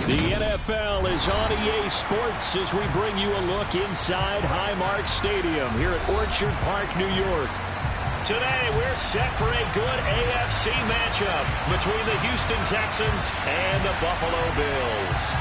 The NFL is on EA Sports as we bring you a look inside Highmark Stadium here at Orchard Park, New York. Today, we're set for a good AFC matchup between the Houston Texans and the Buffalo Bills.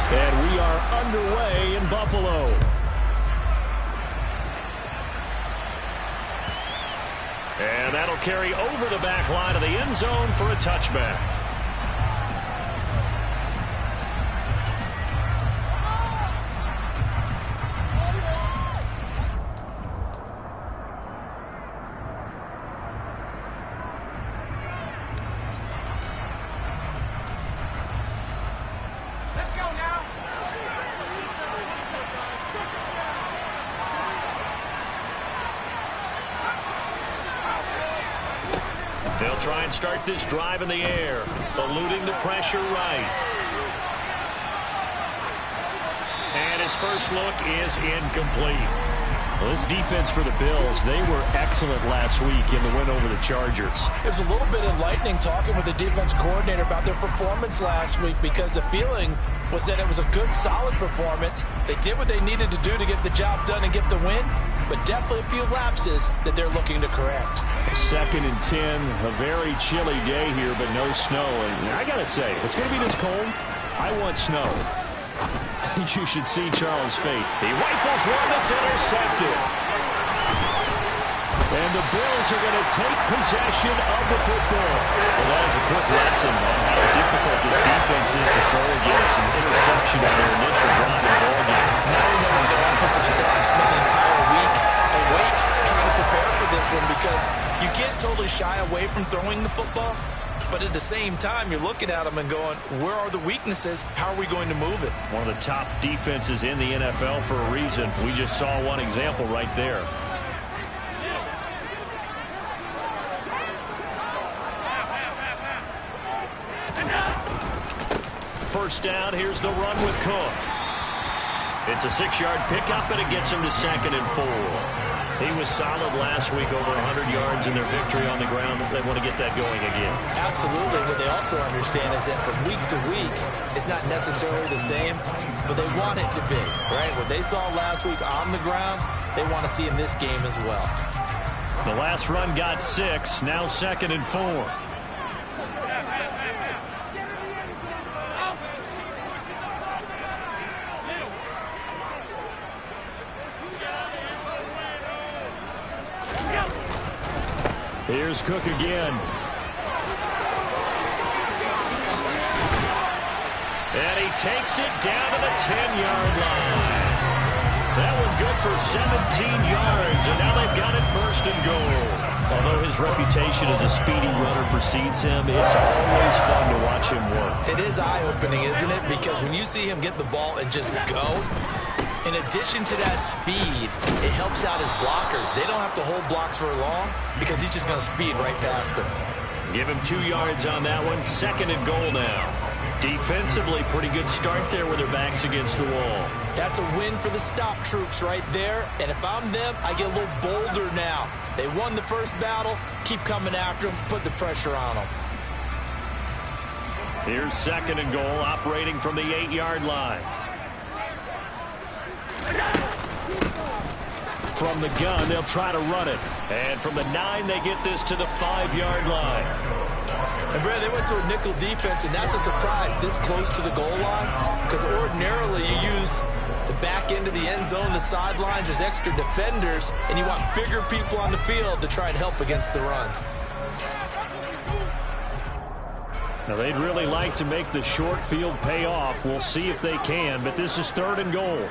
And we are underway in Buffalo. And that'll carry over the back line of the end zone for a touchback. They'll try and start this drive in the air, eluding the pressure right. And his first look is incomplete. Well, this defense for the Bills, they were excellent last week in the win over the Chargers. It was a little bit enlightening talking with the defense coordinator about their performance last week because the feeling was that it was a good, solid performance. They did what they needed to do to get the job done and get the win, but definitely a few lapses that they're looking to correct. 2nd and 10, a very chilly day here, but no snow. And I got to say, if it's going to be this cold, I want snow. You should see Charles' fate. He rifles one that's intercepted. And the Bills are going to take possession of the football. Well, that is a quick lesson on how difficult this defense is to throw against an interception on their initial drive in the ballgame. Now we know that their offensive staff spent the entire week awake trying to prepare for this one because you can't totally shy away from throwing the football. But at the same time, you're looking at them and going, where are the weaknesses? How are we going to move it? One of the top defenses in the NFL for a reason. We just saw one example right there. First down, here's the run with Cook. It's a 6-yard pickup, and it gets him to 2nd and 4. He was solid last week, over 100 yards in their victory on the ground. They want to get that going again. Absolutely. What they also understand is that from week to week, it's not necessarily the same, but they want it to be, right? What they saw last week on the ground, they want to see in this game as well. The last run got 6, now 2nd and 4. Here's Cook again. And he takes it down to the 10-yard line. That one good for 17 yards, and now they've got it 1st and goal. Although his reputation as a speedy runner precedes him, it's always fun to watch him work. It is eye-opening, isn't it? Because when you see him get the ball and just go, in addition to that speed, it helps out his blockers. They don't have to hold blocks for long because he's just going to speed right past them. Give him 2 yards on that one. 2nd and goal now. Defensively, pretty good start there with their backs against the wall. That's a win for the stop troops right there. And if I'm them, I get a little bolder now. They won the first battle. Keep coming after them. Put the pressure on them. Here's 2nd and goal, operating from the 8-yard line. From the gun, they'll try to run it. And from the 9, they get this to the 5-yard line. And, Brad, they went to a nickel defense, and that's a surprise this close to the goal line because ordinarily you use the back end of the end zone, the sidelines as extra defenders, and you want bigger people on the field to try and help against the run. Now, they'd really like to make the short field pay off. We'll see if they can, but this is 3rd and goal.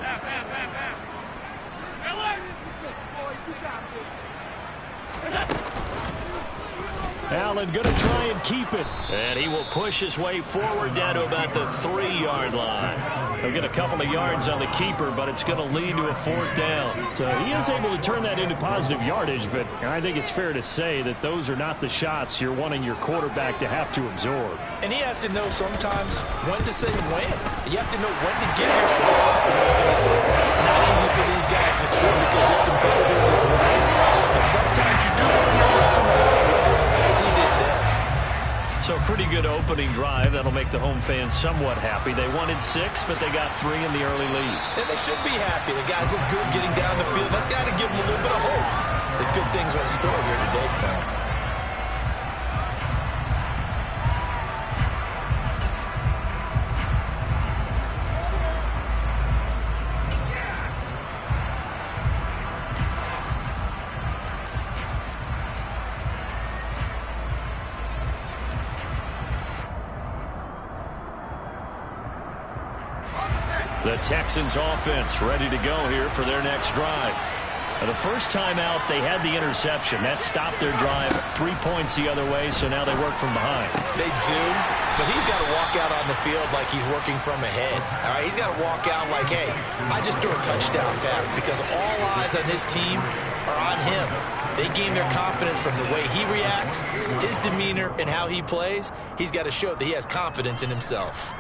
Allen going to try and keep it. And he will push his way forward down to about the 3-yard line. He'll get a couple of yards on the keeper, but it's going to lead to a 4th down. So he is able to turn that into positive yardage, but I think it's fair to say that those are not the shots you're wanting your quarterback to have to absorb. And he has to know sometimes when to say when. You have to know when to get yourself up. And let's face it, not easy for these guys to do because they're competitors as well. But sometimes you do want to know what's in the way, as he did there. So pretty good opening drive. That'll make the home fans somewhat happy. They wanted 6, but they got 3 in the early lead. And they should be happy. The guys look good getting down the field. That's got to give them a little bit of hope that good things are in store here today for them. The Texans offense ready to go here for their next drive. Now, the first time out, they had the interception. That stopped their drive 3 points the other way, so now they work from behind. They do, but he's got to walk out on the field like he's working from ahead. All right, he's got to walk out like, hey, I just threw a touchdown pass because all eyes on his team are on him. They gain their confidence from the way he reacts, his demeanor, and how he plays. He's got to show that he has confidence in himself.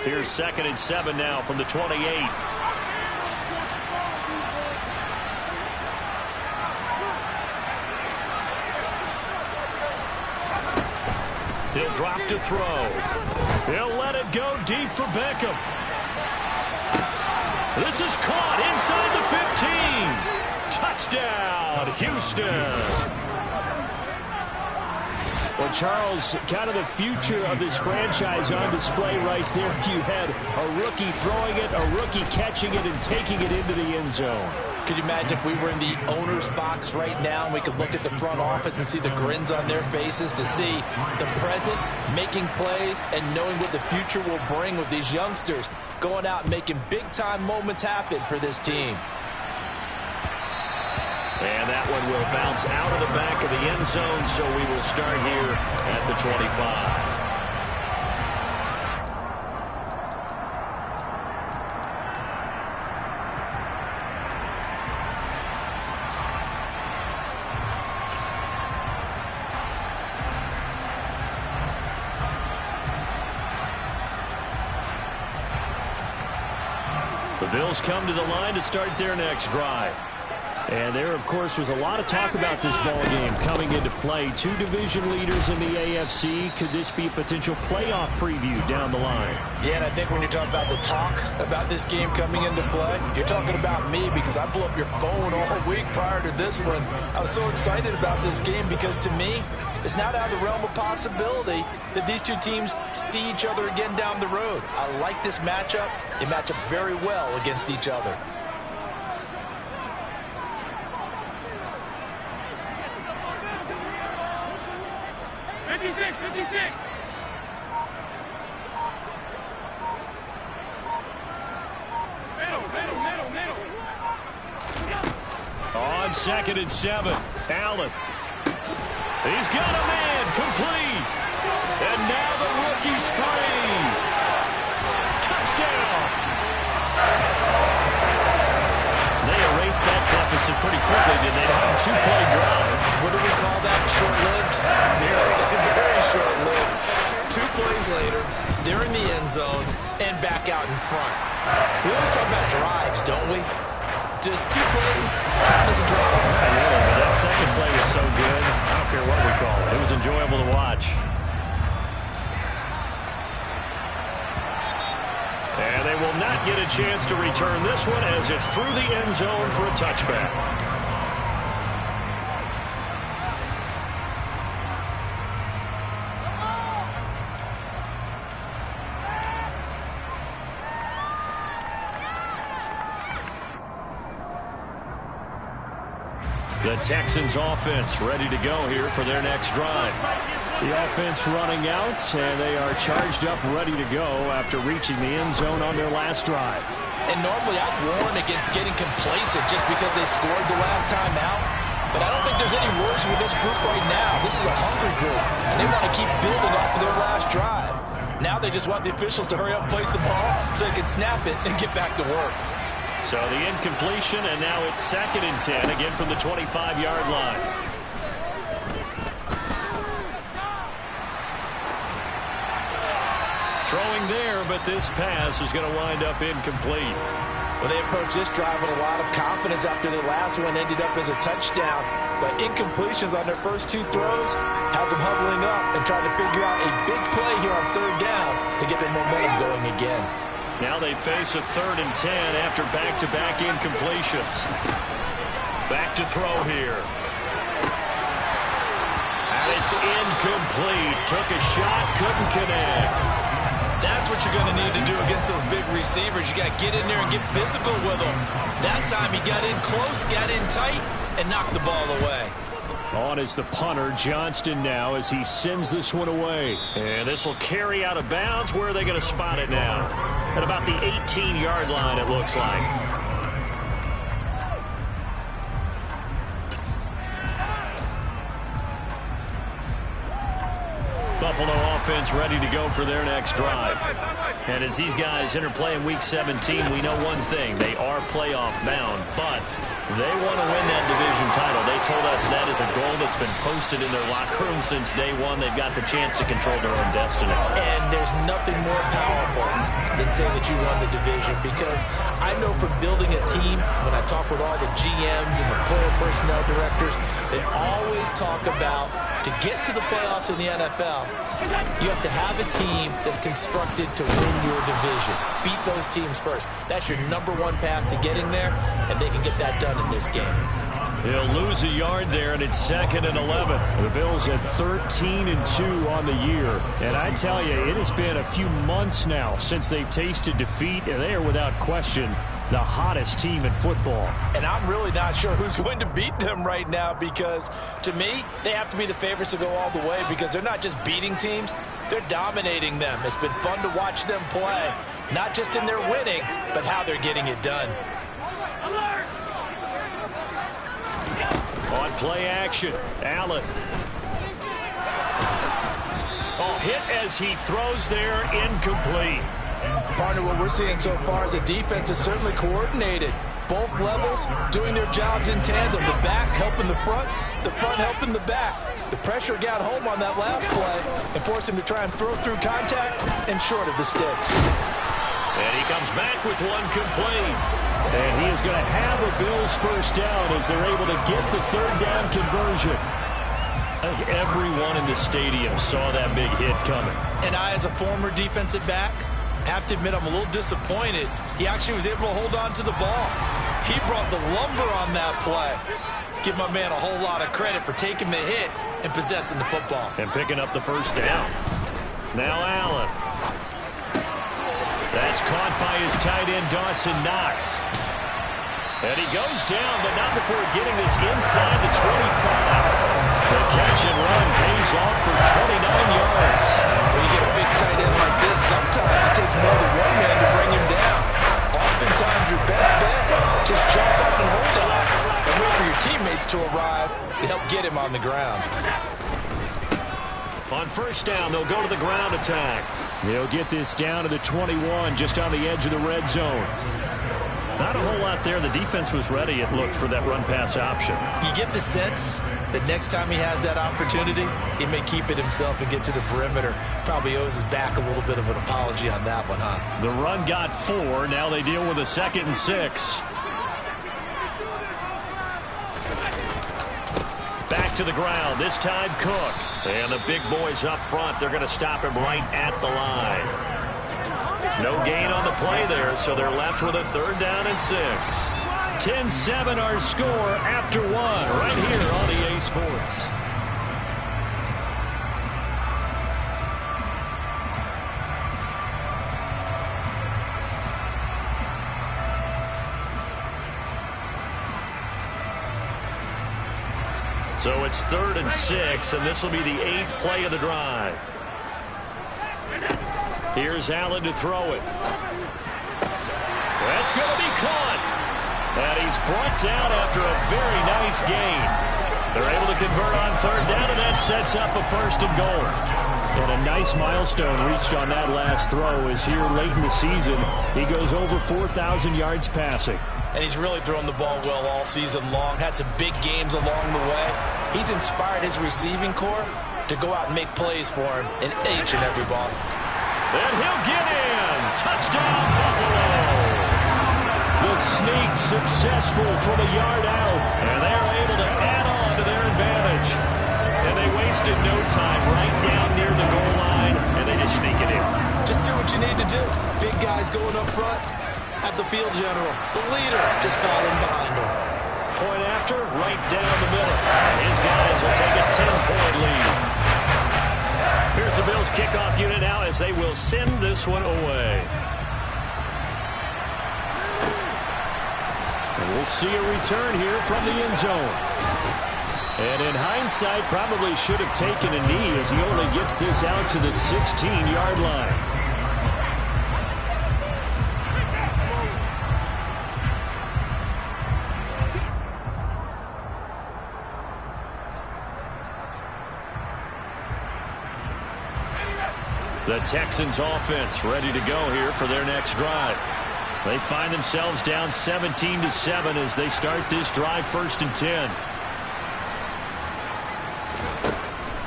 Here's 2nd and 7 now from the 28. He'll drop to throw. He'll let it go deep for Beckham. This is caught inside the 15. Touchdown, Houston. Well, Charles, kind of the future of this franchise on display right there. You had a rookie throwing it, a rookie catching it, and taking it into the end zone. Could you imagine if we were in the owner's box right now and we could look at the front office and see the grins on their faces to see the present, making plays, and knowing what the future will bring with these youngsters going out and making big-time moments happen for this team. And that one will bounce out of the back of the end zone, so we will start here at the 25. The Bills come to the line to start their next drive. And there, of course, was a lot of talk about this ball game coming into play. 2 division leaders in the AFC. Could this be a potential playoff preview down the line? Yeah, and I think when you're talking about the talk about this game coming into play, you're talking about me because I blew up your phone all week prior to this one. I was so excited about this game because, to me, it's not out of the realm of possibility that these two teams see each other again down the road. I like this matchup. They match up very well against each other. On 2nd and 7, Allen. He's got a man, complete. And now the rookie's free. Touchdown. They erased that deficit pretty quickly, did they? On a 2-play drive. What do we call that? Short-lived? Very short-lived. 2 plays later, they're in the end zone and back out in front. We always talk about drives, don't we? Does 2 plays count as a drive? Not really, but that second play was so good. I don't care what we call it. It was enjoyable to watch. And they will not get a chance to return this one as it's through the end zone for a touchback. The Texans offense ready to go here for their next drive. The offense running out, and they are charged up, ready to go after reaching the end zone on their last drive. And normally I'd warn against getting complacent just because they scored the last time out. But I don't think there's any worries with this group right now. This is a hungry group, and they want to keep building off of their last drive. Now they just want the officials to hurry up and place the ball so they can snap it and get back to work. So the incompletion, and now it's 2nd and 10, again from the 25-yard line. Throwing there, but this pass is going to wind up incomplete. Well, they approached this drive with a lot of confidence after their last one ended up as a touchdown. But incompletions on their first 2 throws has them huddling up and trying to figure out a big play here on 3rd down to get their momentum going again. Now they face a 3rd and 10 after back-to-back incompletions. Back to throw here. And it's incomplete. Took a shot, couldn't connect. That's what you're going to need to do against those big receivers. You got to get in there and get physical with them. That time he got in close, got in tight, and knocked the ball away. On is the punter, Johnston, now as he sends this one away. And this will carry out of bounds. Where are they going to spot it now? At about the 18-yard line, it looks like. Buffalo offense ready to go for their next drive. And as these guys interplay in Week 17, we know one thing. They are playoff bound, but they want to win that division title. They told us that is a goal that's been posted in their locker room since day one. They've got the chance to control their own destiny. And there's nothing more powerful than saying that you won the division, because I know from building a team, when I talk with all the GMs and the player personnel directors, they always talk about, to get to the playoffs in the NFL, you have to have a team that's constructed to win your division. Beat those teams first. That's your #1 path to getting there, and they can get that done in this game. He'll lose a yard there, and it's 2nd and 11. The Bills at 13-2 on the year. And I tell you, it has been a few months now since they've tasted defeat, and they are without question the hottest team in football. And I'm really not sure who's going to beat them right now, because to me, they have to be the favorites to go all the way, because they're not just beating teams, they're dominating them. It's been fun to watch them play, not just in their winning, but how they're getting it done. On play action, Allen. Oh, hit as he throws there, incomplete. Partner, what we're seeing so far is a defense that's certainly coordinated. Both levels doing their jobs in tandem. The back helping the front helping the back. The pressure got home on that last play and forced him to try and throw through contact and short of the sticks. And he comes back with one complete. And he is going to have a Bills first down as they're able to get the 3rd down conversion. I think everyone in the stadium saw that big hit coming. And I, as a former defensive back, have to admit I'm a little disappointed. He actually was able to hold on to the ball. He brought the lumber on that play. Give my man a whole lot of credit for taking the hit and possessing the football. And picking up the first down. Now Allen. That's caught by his tight end, Dawson Knox. And he goes down, but not before getting this inside the 25. The catch and run pays off for 29 yards. When you get a big tight end like this, sometimes it takes more than one man to bring him down. Oftentimes your best bet, just jump up and hold on and wait for your teammates to arrive to help get him on the ground. On first down, they'll go to the ground attack. They'll get this down to the 21, just on the edge of the red zone. Not a whole lot there. The defense was ready, it looked, for that run-pass option. You get the sense that next time he has that opportunity, he may keep it himself and get to the perimeter. Probably owes his back a little bit of an apology on that one, huh? The run got 4. Now they deal with a 2nd and 6. Back to the ground, this time Cook. And the big boys up front, they're going to stop him right at the line. No gain on the play there, so they're left with a 3rd down and 6. 10-7 our score after 1 right here on EA Sports. So it's 3rd and 6, and this will be the 8th play of the drive. Here's Allen to throw it. That's going to be caught. And he's brought down after a very nice gain. They're able to convert on third down, and that sets up a 1st and goal. And a nice milestone reached on that last throw as here late in the season, he goes over 4,000 yards passing. And he's really thrown the ball well all season long. Had some big games along the way. He's inspired his receiving corps to go out and make plays for him in each and every ball. And he'll get in. Touchdown, Buffalo. The sneak successful from a yard out, and they're able to add on to their advantage. And they wasted no time right down near the goal line, and they just sneak it in. Just do what you need to do. Big guys going up front. Have the field general, the leader, just falling behind him. Point after, right down the middle. His guys will take a 10-point lead. Here's the Bills kickoff unit now as they will send this one away. And we'll see a return here from the end zone. And in hindsight, probably should have taken a knee as he only gets this out to the 16-yard line. The Texans offense ready to go here for their next drive. They find themselves down 17-7 as they start this drive 1st and 10.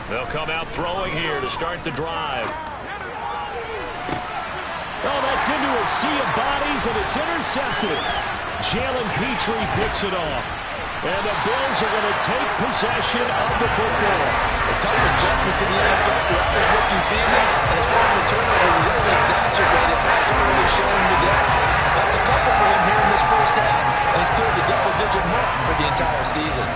They'll come out throwing here to start the drive. Oh, that's into a sea of bodies, and it's intercepted. Jalen Petrie picks it off. And the Bills are going to take possession of the football. A tough adjustment to the NFL throughout his rookie season, and his problem with turnovers is only exacerbated by his early showing today. That's a couple for him here in this first half, and he's cleared the double-digit mark for the entire season.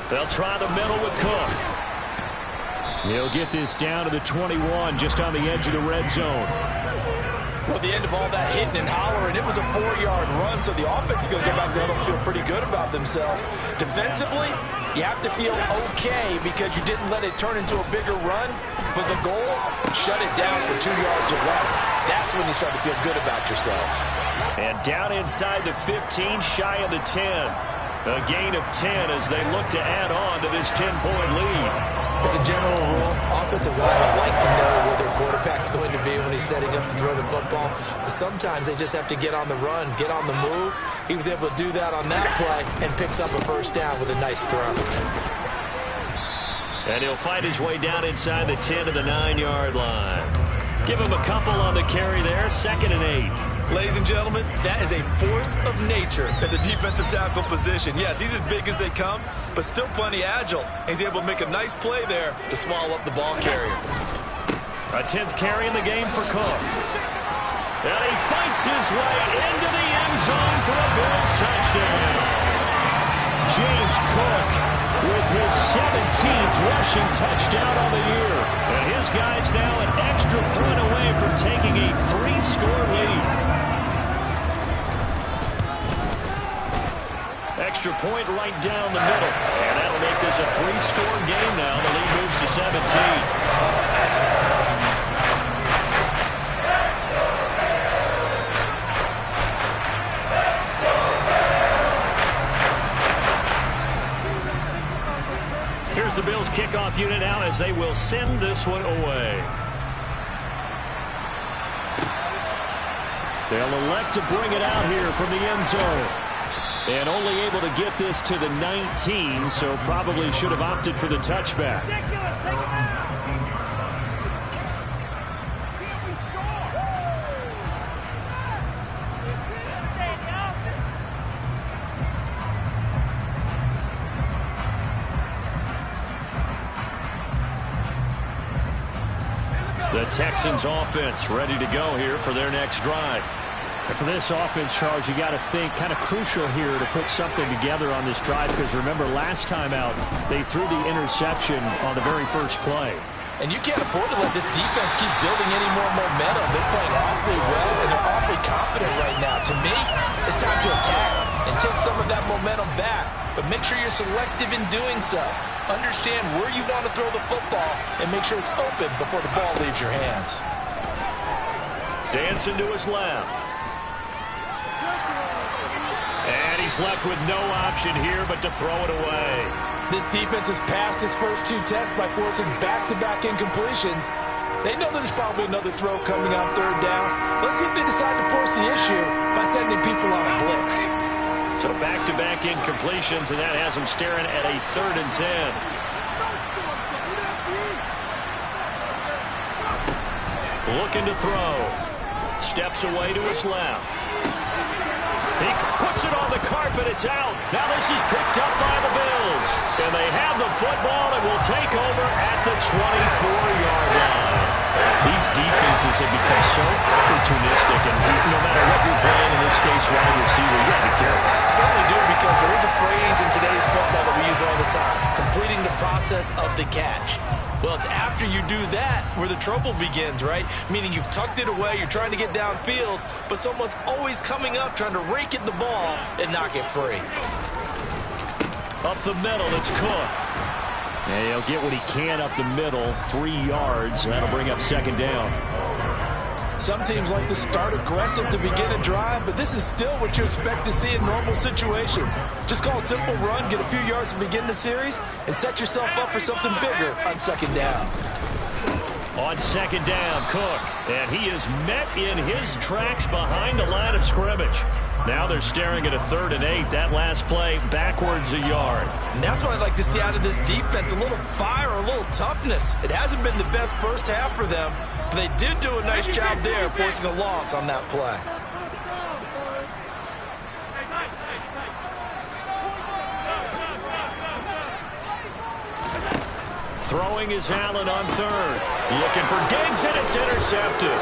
They'll try the middle with Cook. He'll get this down to the 21, just on the edge of the red zone. Well, the end of all that hitting and hollering, it was a 4-yard run, so the offense is going to go back there and feel pretty good about themselves. Defensively, you have to feel okay because you didn't let it turn into a bigger run, but the goal, shut it down for 2 yards or less. That's when you start to feel good about yourselves. And down inside the 15, shy of the 10. A gain of 10 as they look to add on to this 10-point lead. As a general rule, offensive linemen like to know where their quarterback's going to be when he's setting up to throw the football. But sometimes they just have to get on the run, get on the move. He was able to do that on that play and picks up a 1st down with a nice throw. And he'll fight his way down inside the 10 to the 9-yard line. Give him a couple on the carry there, 2nd and 8. Ladies and gentlemen, that is a force of nature at the defensive tackle position. Yes, he's as big as they come, but still plenty agile. He's able to make a nice play there to swallow up the ball carrier. A 10th carry in the game for Cook. And he fights his way into the end zone for a Bills touchdown. James Cook with his 17th rushing touchdown on the year. And his guy's now an extra point away from taking a 3-score lead. Extra point right down the middle. And that'll make this a 3-score game now. The lead moves to 17. Here's the Bills kickoff unit now as they will send this one away. They'll elect to bring it out here from the end zone. And only able to get this to the 19, so probably should have opted for the touchback. The Texans offense ready to go here for their next drive. And for this offense, Charles, you got to think kind of crucial here to put something together on this drive because remember last time out they threw the interception on the very first play. And you can't afford to let this defense keep building any more momentum. They're playing awfully well and they're awfully confident right now. To me, it's time to attack and take some of that momentum back. but make sure you're selective in doing so. Understand where you want to throw the football and make sure it's open before the ball leaves your hands. Dancing to his left. And he's left with no option here but to throw it away. This defense has passed its first 2 tests by forcing back-to-back incompletions. They know there's probably another throw coming on 3rd down. Let's see if they decide to force the issue by sending people on a blitz. So back-to-back incompletions, and that has them staring at a 3rd and 10. Looking to throw. Steps away to his left. He puts it on the carpet. It's out. Now this is picked up by the Bills. And they have the football and will take over at the 24-yard line. These defenses have become so opportunistic, and no matter what you're playing, in this case, wide receiver, you got to be careful. Certainly do, because there is a phrase in today's football that we use all the time: completing the process of the catch. Well, it's after you do that where the trouble begins, right? Meaning you've tucked it away, you're trying to get downfield, but someone's always coming up trying to rake at the ball and knock it free. Up the middle, it's Cook. And he'll get what he can up the middle, 3 yards. That'll bring up 2nd down. Some teams like to start aggressive to begin a drive, but this is still what you expect to see in normal situations. Just call a simple run, get a few yards to begin the series, and set yourself up for something bigger on 2nd down. On 2nd down, Cook. And he is met in his tracks behind the line of scrimmage. Now they're staring at a 3rd and 8. That last play, backwards a yard. And that's what I'd like to see out of this defense, a little fire, a little toughness. It hasn't been the best first half for them, but they did do a nice job there, forcing a loss on that play. Throwing is Allen on 3rd. Looking for Diggs, and it's intercepted.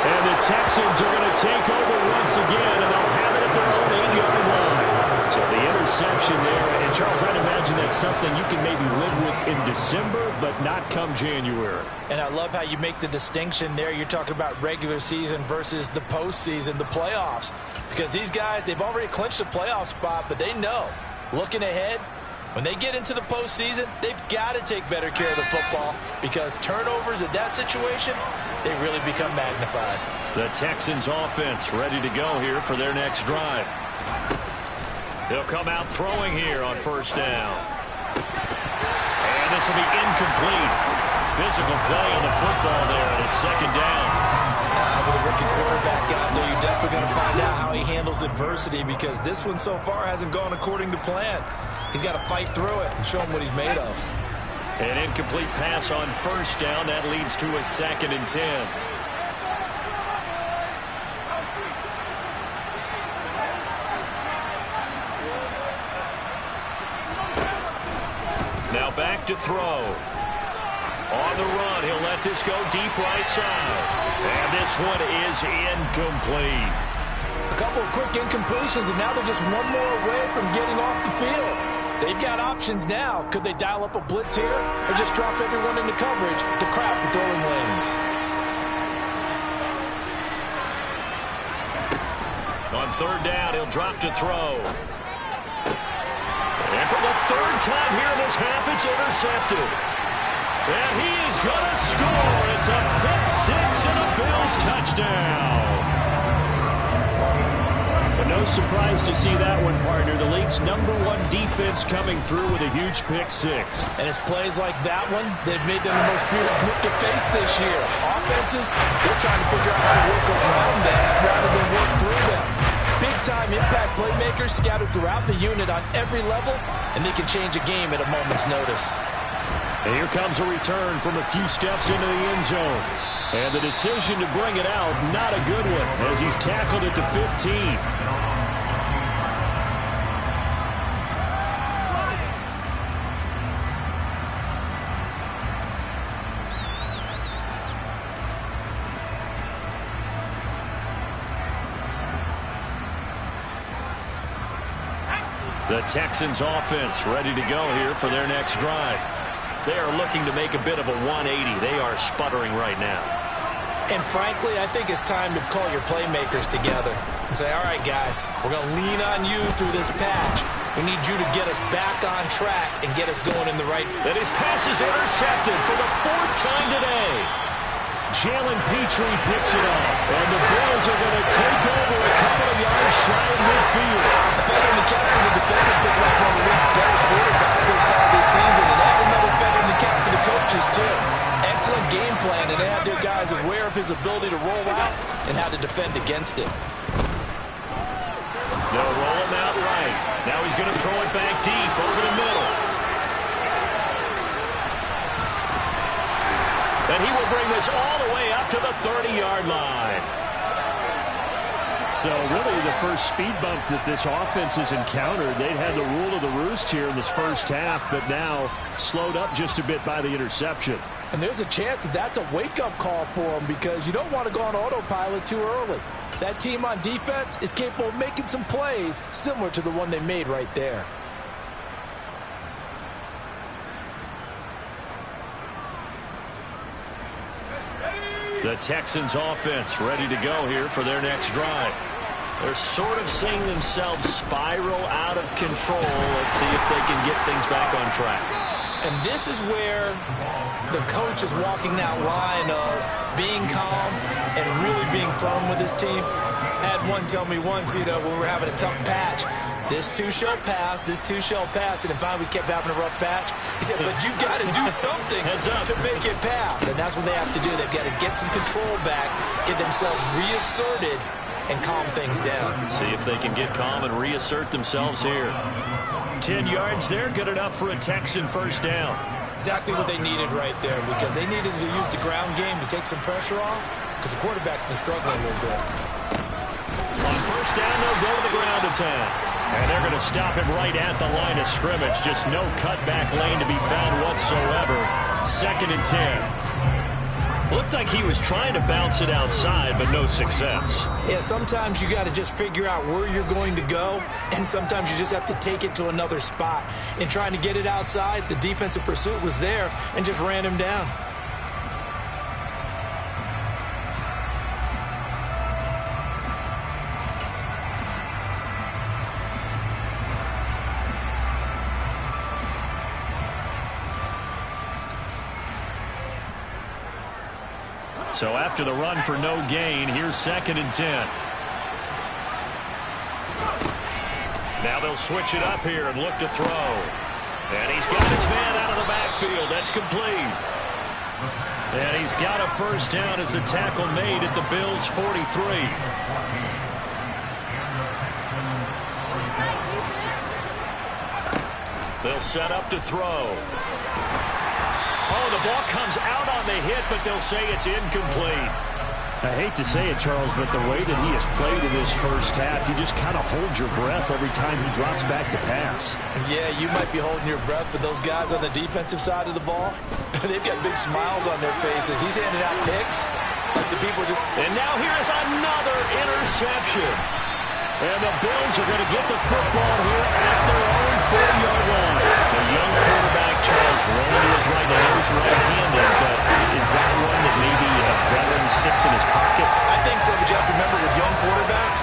And the Texans are going to take over once again, and they'll have it at their own 8-yard line. So the interception there. And, Charles, I'd imagine that's something you can maybe live with in December, but not come January. And I love how you make the distinction there. You're talking about regular season versus the postseason, the playoffs. Because these guys, they've already clinched a playoff spot, but they know, looking ahead, when they get into the postseason, they've got to take better care of the football, because turnovers in that situation, they really become magnified. The Texans offense ready to go here for their next drive. They'll come out throwing here on 1st down. And this will be incomplete. Physical play on the football there, and it's 2nd down. With a rookie quarterback out there, you're definitely going to find out how he handles adversity, because this one so far hasn't gone according to plan. He's got to fight through it and show him what he's made of. An incomplete pass on 1st down. That leads to a 2nd and 10. Now back to throw. On the run, he'll let this go deep right side. And this one is incomplete. A couple of quick incompletions, and now they're just one more away from getting off the field. They've got options now. Could they dial up a blitz here, or just drop everyone into coverage to crowd the throwing lanes? On 3rd down, he'll drop to throw. And for the 3rd time here in this half, it's intercepted. And he is going to score. It's a pick-6 and a Bills touchdown. But no surprise to see that one, partner. The league's #1 defense coming through with a huge pick-6. And it's plays like that one that made them the most brutal group to face this year. Offenses, they're trying to figure out how to work around them rather than work through them. Big-time impact playmakers scattered throughout the unit on every level, and they can change a game at a moment's notice. And here comes a return from a few steps into the end zone. And the decision to bring it out, not a good one, as he's tackled at the 15. The Texans offense ready to go here for their next drive. They are looking to make a bit of a 180. They are sputtering right now. And frankly, I think it's time to call your playmakers together and say, all right, guys, we're going to lean on you through this patch. We need you to get us back on track and get us going in the right. And his pass is intercepted for the 4th time today. Jalen Petrie picks it up, and the Bills are going to take over a couple of yards shy of midfield. Feather in the cap for the defender, picking up one of the league's better quarterbacks so far this season, and add another feather in the cap for the coaches, too. Excellent game plan, and they have their guys aware of his ability to roll out and how to defend against it. They'll roll him out right. Now he's going to throw it back deep over the middle. And he will bring this all the way up to the 30-yard line. So really the first speed bump that this offense has encountered, they'd had the rule of the roost here in this first half, but now slowed up just a bit by the interception. And there's a chance that that's a wake-up call for them because you don't want to go on autopilot too early. That team on defense is capable of making some plays similar to the one they made right there. The Texans offense ready to go here for their next drive. They're sort of seeing themselves spiral out of control. Let's see if they can get things back on track. And this is where the coach is walking that line of being calm and really being firm with his team. I had one tell me once, when we were having a tough patch, this too shall pass, this too shall pass, and then finally we kept having a rough patch. He said, but you got to do something to make it pass, and that's what they have to do. They've got to get some control back, get themselves reasserted, and calm things down. See if they can get calm and reassert themselves here. 10 yards there, good enough for a Texan first down. Exactly what they needed right there, because they needed to use the ground game to take some pressure off, because the quarterback's been struggling a little bit. On first down, they'll go to the ground attack. And they're going to stop him right at the line of scrimmage. Just no cutback lane to be found whatsoever. 2nd and 10. Looked like he was trying to bounce it outside, but no success. Yeah, sometimes you got to just figure out where you're going to go, and sometimes you just have to take it to another spot. In trying to get it outside, the defensive pursuit was there and just ran him down. So after the run for no gain, here's 2nd and 10. Now they'll switch it up here and look to throw. And he's got his man out of the backfield. That's complete. And he's got a first down as the tackle made at the Bills' 43. They'll set up to throw. Oh, the ball comes out on the hit, but they'll say it's incomplete. I hate to say it, Charles, but the way that he has played in this first half, you just kind of hold your breath every time he drops back to pass. Yeah, you might be holding your breath, but those guys on the defensive side of the ball, they've got big smiles on their faces. He's handing out picks like the people just... And now here is another interception. And the Bills are going to get the football here at their own 40-yard line. The young quarterback, Charles, rolling to his right. I know he's right-handed, but is that one that maybe a veteran sticks in his pocket? I think so, but you have to remember with young quarterbacks,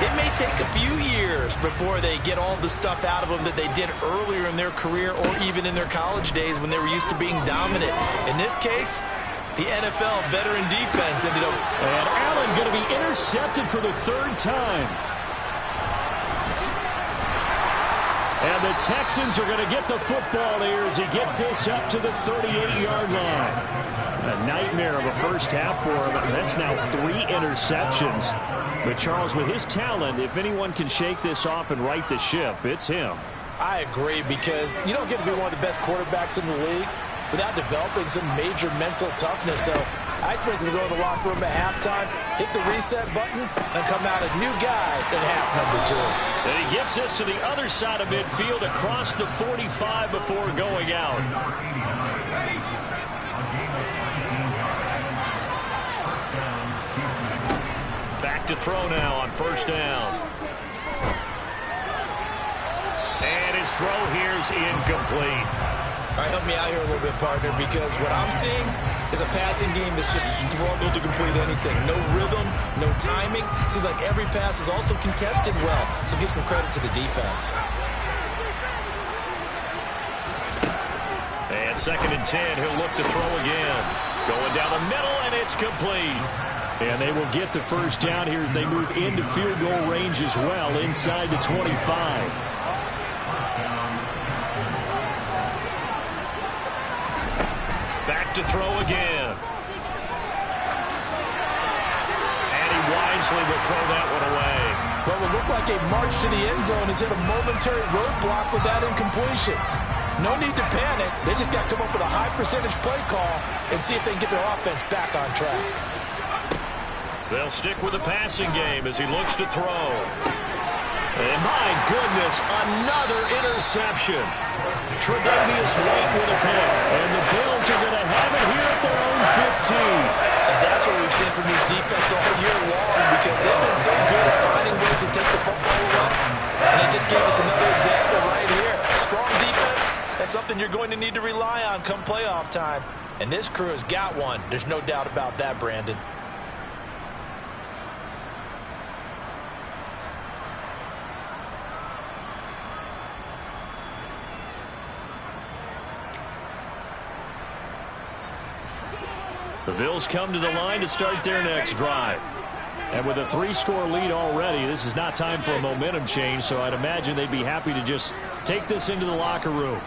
it may take a few years before they get all the stuff out of them that they did earlier in their career or even in their college days when they were used to being dominant. In this case, the NFL veteran defense ended up... And Allen going to be intercepted for the 3rd time. And the Texans are going to get the football here as he gets this up to the 38-yard line. A nightmare of a first half for him. That's now 3 interceptions. But Charles, with his talent, if anyone can shake this off and right the ship, it's him. I agree, because you don't get to be one of the best quarterbacks in the league without developing some major mental toughness. So I expect him to go to the locker room at halftime, hit the reset button, and come out a new guy in half number 2. And he gets us to the other side of midfield across the 45 before going out. Back to throw now on first down. And his throw here is incomplete. All right, help me out here a little bit, partner, because what I'm seeing is a passing game that's just struggled to complete anything. No rhythm, no timing. Seems like every pass is also contested well, so give some credit to the defense. 2nd and 10. He'll look to throw again. Going down the middle, and it's complete. And they will get the first down here as they move into field goal range as well, inside the 25. Back to throw again. And he wisely will throw that one away. Well, it looked like a march to the end zone has hit a momentary roadblock with that incompletion. No need to panic. They just got to come up with a high percentage play call and see if they can get their offense back on track. They'll stick with the passing game as he looks to throw. And my goodness, another interception. Tre'Davious White with a pick. And the Bills are going to have it here at their own 15. And that's what we've seen from these defenses all year long, because they've been so good at finding ways to take the football away. And they just gave us another example right here. A strong defense, that's something you're going to need to rely on come playoff time. And this crew has got one. There's no doubt about that, Brandon. The Bills come to the line to start their next drive. And with a 3-score lead already, this is not time for a momentum change, so I'd imagine they'd be happy to just take this into the locker room.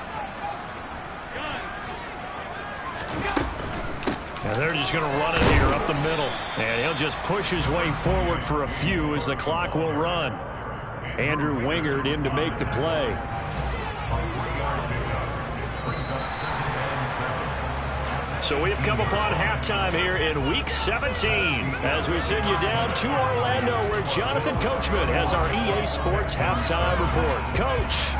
And they're just going to run it here up the middle. And he'll just push his way forward for a few as the clock will run. Andrew Wingard in to make the play. So we've come upon halftime here in Week 17 as we send you down to Orlando where Jonathan Coachman has our EA Sports Halftime Report. Coach.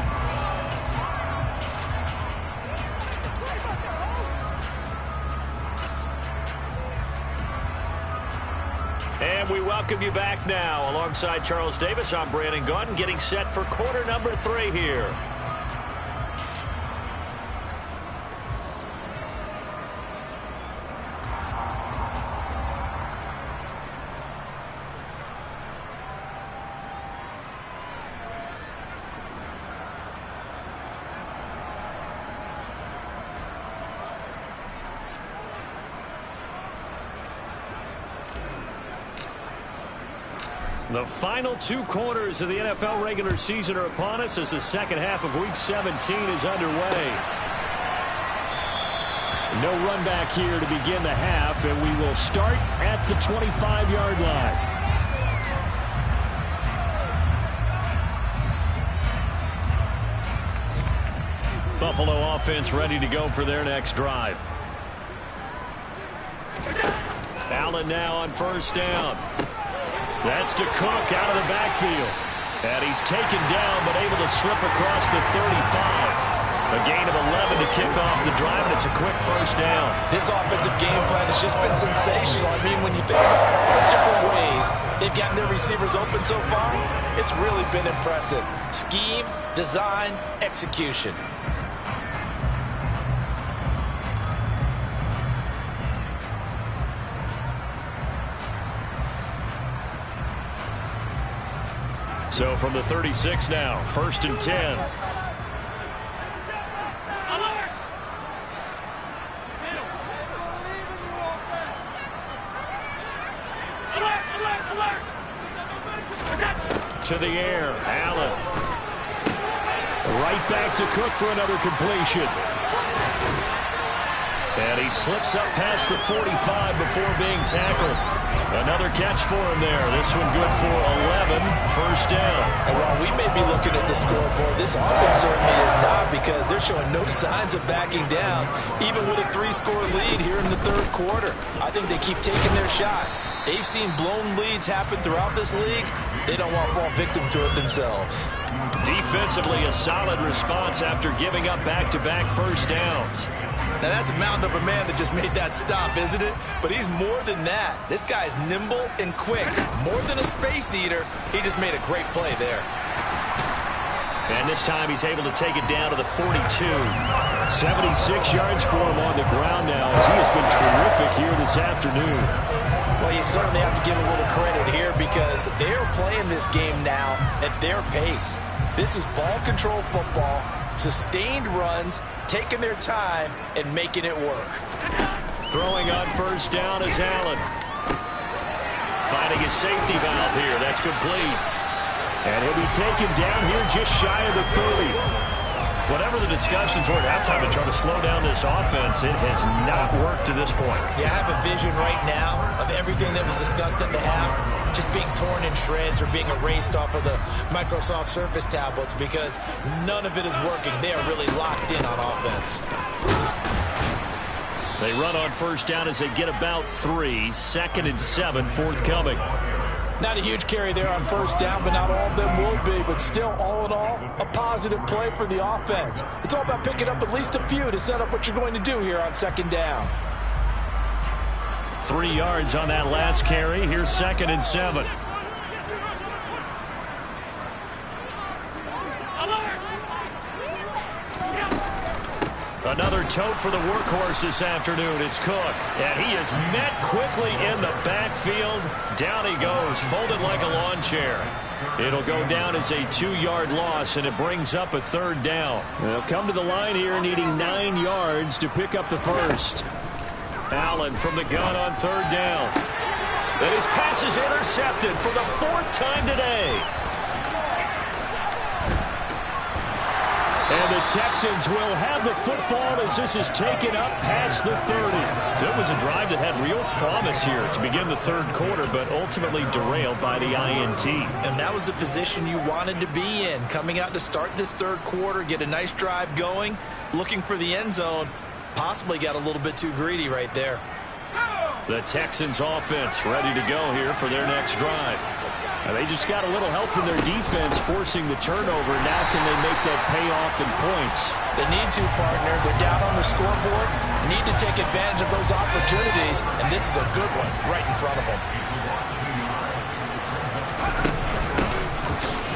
And we welcome you back now. Alongside Charles Davis, I'm Brandon Gaudin, getting set for quarter number 3 here. The final 2 quarters of the NFL regular season are upon us as the second half of Week 17 is underway. No run back here to begin the half, and we will start at the 25-yard line. Buffalo offense ready to go for their next drive. Allen now on first down. That's to Cook out of the backfield. And he's taken down but able to slip across the 35. A gain of 11 to kick off the drive, and it's a quick first down. This offensive game plan has just been sensational. I mean, when you think about all the different ways they've gotten their receivers open so far, it's really been impressive. Scheme, design, execution. So from the 36 now, 1st and 10. To the air, Allen. Right back to Cook for another completion. And he slips up past the 45 before being tackled. Another catch for him there. This one good for 11. First down. And while we may be looking at the scoreboard, this offense certainly is not, because they're showing no signs of backing down, even with a 3-score lead here in the 3rd quarter. I think they keep taking their shots. They've seen blown leads happen throughout this league. They don't want to fall victim to it themselves. Defensively, a solid response after giving up back-to-back first downs. Now, that's a mountain of a man that just made that stop, isn't it? But he's more than that. This guy's nimble and quick. More than a space eater, he just made a great play there. And this time he's able to take it down to the 42. 76 yards for him on the ground now, as he has been terrific here this afternoon. Well, you certainly have to give a little credit here, because they're playing this game now at their pace. This is ball control football. sustained runs, taking their time, and making it work. Throwing on first down is Allen. Finding a safety valve here. That's complete. And he'll be taken down here just shy of the 30. Whatever the discussions were at halftime to try to slow down this offense, it has not worked to this point. Yeah, I have a vision right now of everything that was discussed at the half just being torn in shreds or being erased off of the Microsoft Surface tablets because none of it is working. They are really locked in on offense. They run on first down as they get about 3. 2nd and 7 forthcoming. Not a huge carry there on first down, but not all of them will be. But still, all in all, a positive play for the offense. It's all about picking up at least a few to set up what you're going to do here on second down. 3 yards on that last carry. Here's 2nd and 7. Another tote for the workhorse this afternoon. It's Cook. And he is met quickly in the backfield. Down he goes, folded like a lawn chair. It'll go down as a 2-yard loss, and it brings up a 3rd down. They'll come to the line here needing 9 yards to pick up the first. Allen from the gun on 3rd down. And his pass is intercepted for the 4th time today. And the Texans will have the football as this is taken up past the 30. So it was a drive that had real promise here to begin the 3rd quarter, but ultimately derailed by the INT. And that was the position you wanted to be in, coming out to start this 3rd quarter, get a nice drive going, looking for the end zone. Possibly got a little bit too greedy right there. The Texans offense ready to go here for their next drive. Now they just got a little help from their defense forcing the turnover. Now can they make that pay off in points? They need to, partner. They're down on the scoreboard. Need to take advantage of those opportunities, and this is a good one right in front of them.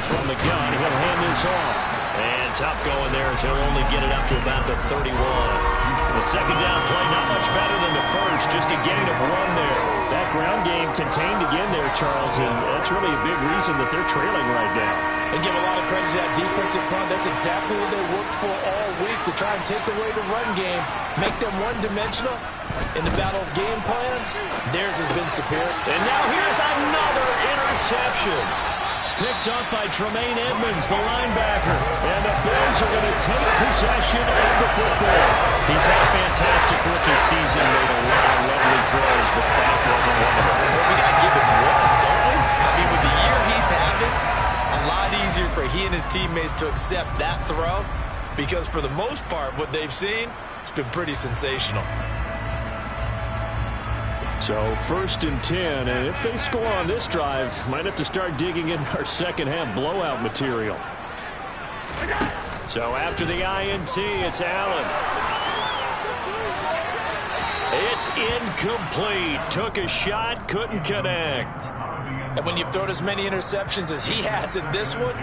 From the gun, he'll hand this off. And tough going there as he'll only get it up to about the 31. The second down play not much better than the first, just a gain of 1 there. That ground game contained again there, Charles, and that's really a big reason that they're trailing right now. They give a lot of credit to that defensive front. That's exactly what they worked for all week, to try and take away the run game, make them one-dimensional. In the battle of game plans, theirs has been superior. And now here's another interception. Picked up by Tremaine Edmonds, the linebacker. And the Bills are going to take possession of the football. He's had a fantastic rookie season, made a lot of lovely throws, but that wasn't one of them. Well, we got to give him one, don't we? I mean, with the year he's having, a lot easier for he and his teammates to accept that throw because for the most part, what they've seen, it's been pretty sensational. So 1st and 10, and if they score on this drive, might have to start digging in our second half blowout material. So after the INT, it's Allen. It's incomplete. Took a shot, couldn't connect. And when you've thrown as many interceptions as he has in this one,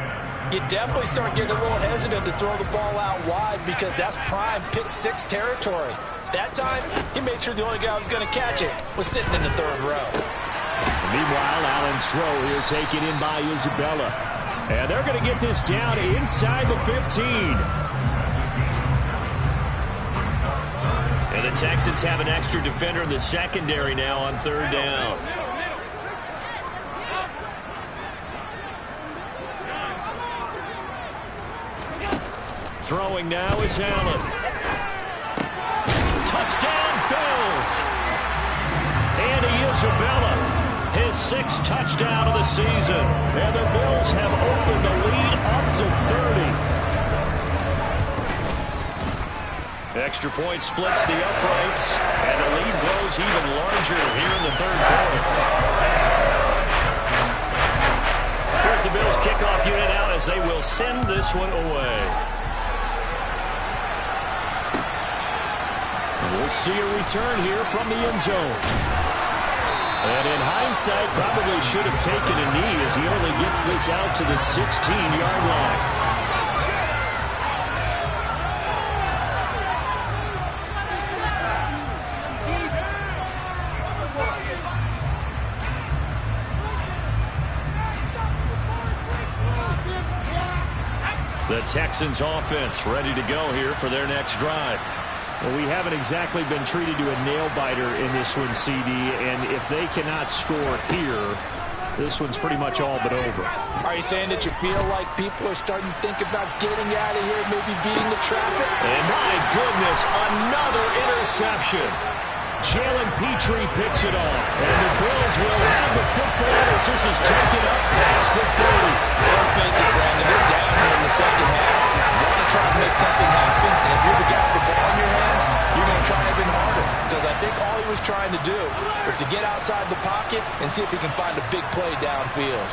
you definitely start getting a little hesitant to throw the ball out wide because that's prime pick 6 territory. That time, he made sure the only guy who was going to catch it was sitting in the 3rd row. Meanwhile, Allen's throw here taken in by Isabella. And they're going to get this down inside the 15. And the Texans have an extra defender in the secondary now on 3rd down. Throwing now is Allen. Touchdown, Bills. Andy Isabella, his 6th touchdown of the season. And the Bills have opened the lead up to 30. Extra point splits the uprights, and the lead grows even larger here in the 3rd quarter. Here's the Bills kickoff unit out as they will send this one away. We'll see a return here from the end zone. And in hindsight, probably should have taken a knee as he only gets this out to the 16-yard line. The Texans offense ready to go here for their next drive. Well, we haven't exactly been treated to a nail-biter in this one, CD, and if they cannot score here, this one's pretty much all but over. Are you saying that you feel like people are starting to think about getting out of here, maybe beating the traffic? And my goodness, another interception. Jalen Petrie picks it off, and the Bills will have the football as this is taken up past the 30. Let's face it, Brandon, they're down here in the second half. You want to try to make something happen, and if you're the guy with the ball in your hands, you're going to try even harder. Because I think all he was trying to do was to get outside the pocket and see if he can find a big play downfield.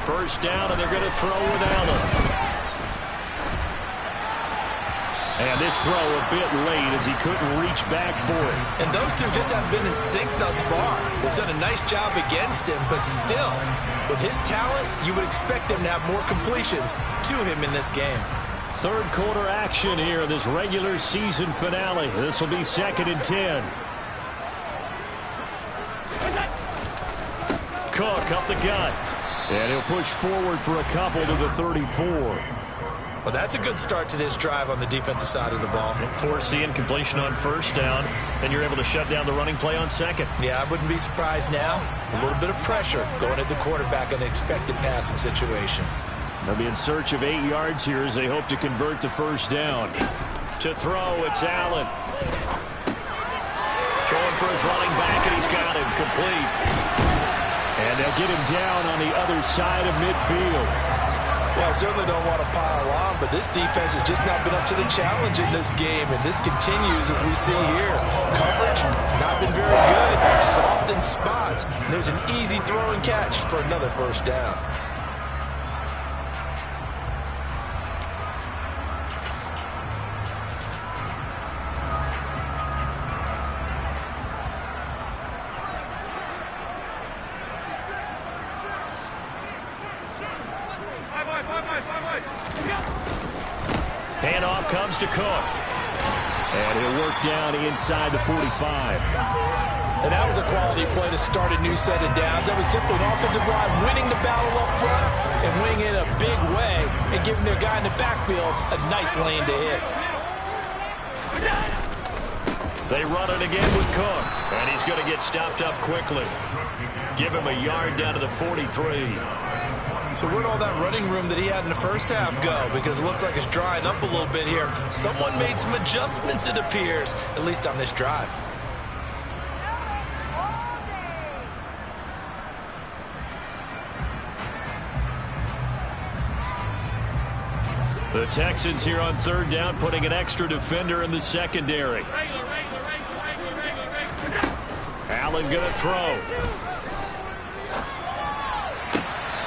First down, and they're going to throw with Allen. And this throw a bit late as he couldn't reach back for it. And those two just haven't been in sync thus far. They've done a nice job against him, but still, with his talent, you would expect him to have more completions to him in this game. Third quarter action here in this regular season finale. This will be 2nd and 10. Cook up the gut. And he'll push forward for a couple to the 34. Well, that's a good start to this drive on the defensive side of the ball. Force the incompletion on first down, then you're able to shut down the running play on second. Yeah, I wouldn't be surprised now. A little bit of pressure going at the quarterback in an expected passing situation. They'll be in search of 8 yards here as they hope to convert the first down. To throw, it's Allen. Throwing for his running back, and he's got him complete. And they'll get him down on the other side of midfield. Well, I certainly don't want to pile on, but this defense has just not been up to the challenge in this game, and this continues as we see here. Coverage, not been very good. Soft in spots. And there's an easy throw and catch for another first down. Handoff comes to Cook. And he'll work down inside the 45. And that was a quality play to start a new set of downs. That was simply an offensive line winning the battle up front and winning it a big way and giving their guy in the backfield a nice lane to hit. They run it again with Cook. And he's going to get stopped up quickly. Give him a yard down to the 43. So where'd all that running room that he had in the first half go? Because it looks like it's drying up a little bit here. Someone made some adjustments, it appears, at least on this drive. The Texans here on third down, putting an extra defender in the secondary. Allen going to throw.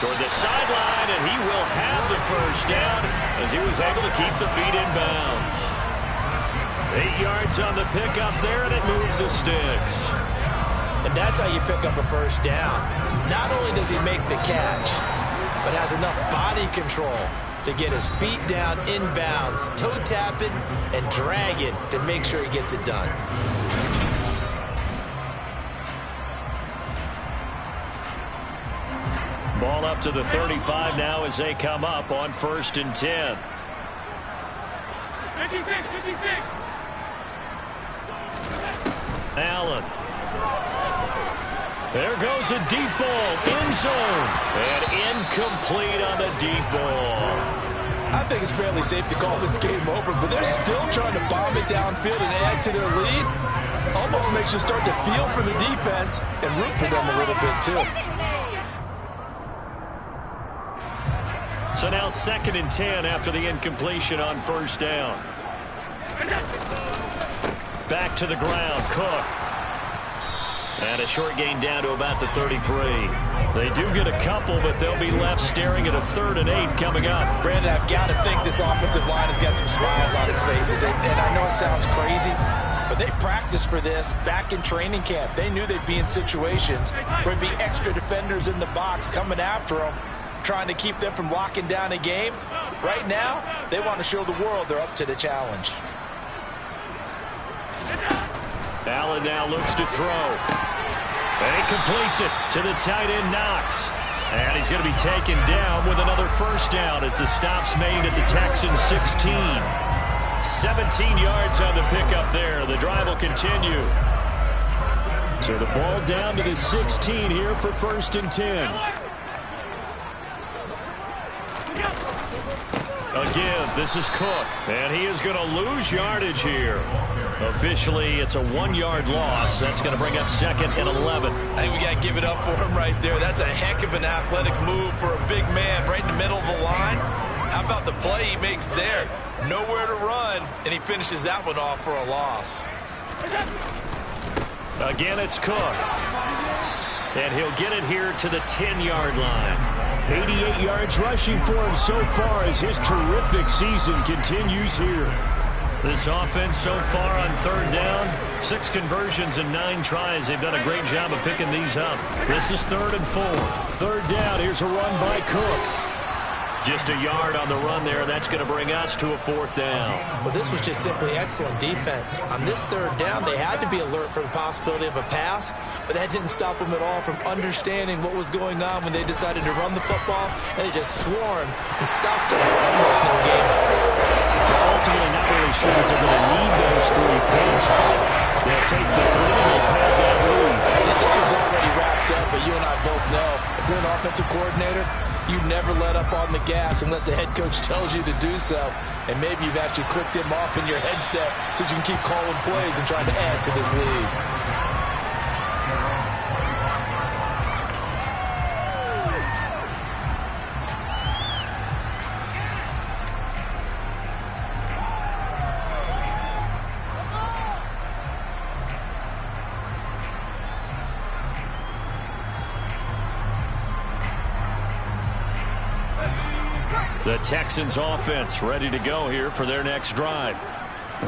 Toward the sideline, and he will have the first down as he was able to keep the feet in bounds. 8 yards on the pickup there, and it moves the sticks. And that's how you pick up a first down. Not only does he make the catch, but has enough body control to get his feet down in bounds, toe tap it, and drag it to make sure he gets it done. Ball up to the 35 now as they come up on 1st and 10. 56. Allen. There goes a deep ball, end zone, and incomplete on the deep ball. I think it's fairly safe to call this game over, but they're still trying to bomb it downfield and add to their lead. Almost makes you start to feel for the defense and root for them a little bit, too. So now 2nd and 10 after the incompletion on first down. Back to the ground, Cook. And a short gain down to about the 33. They do get a couple, but they'll be left staring at a 3rd and 8 coming up. Brandon, I've got to think this offensive line has got some smiles on its faces. And I know it sounds crazy, but they practiced for this back in training camp. They knew they'd be in situations where there'd be extra defenders in the box coming after them, trying to keep them from locking down a game. Right now, they want to show the world they're up to the challenge. Allen now looks to throw. And he completes it to the tight end, Knox. And he's going to be taken down with another first down as the stop's made at the Texans 16. 17 yards on the pickup there. The drive will continue. So the ball down to the 16 here for 1st and 10. Again, this is Cook, and he is going to lose yardage here. Officially, it's a 1-yard loss. That's going to bring up 2nd and 11. I think we got to give it up for him right there. That's a heck of an athletic move for a big man right in the middle of the line. How about the play he makes there? Nowhere to run, and he finishes that one off for a loss. Again, it's Cook. And he'll get it here to the 10-yard line. 88 yards rushing for him so far as his terrific season continues here. This offense so far on 3rd down, 6 conversions and 9 tries. They've done a great job of picking these up. This is 3rd and 4. 3rd down, here's a run by Cook. Just a yard on the run there. That's going to bring us to a 4th down. Well, this was just simply excellent defense. On this 3rd down, they had to be alert for the possibility of a pass, but that didn't stop them at all from understanding what was going on when they decided to run the football, and they just swarmed and stopped them for almost no gain. Well, ultimately, not really sure that they're going to need those 3 points. They'll take the 3 and they'll pad that lead. Yeah, this one's already wrapped up, but you and I both know if you're an offensive coordinator, you never let up on the gas unless the head coach tells you to do so. And maybe you've actually clicked him off in your headset so you can keep calling plays and trying to add to this lead. The Texans offense ready to go here for their next drive.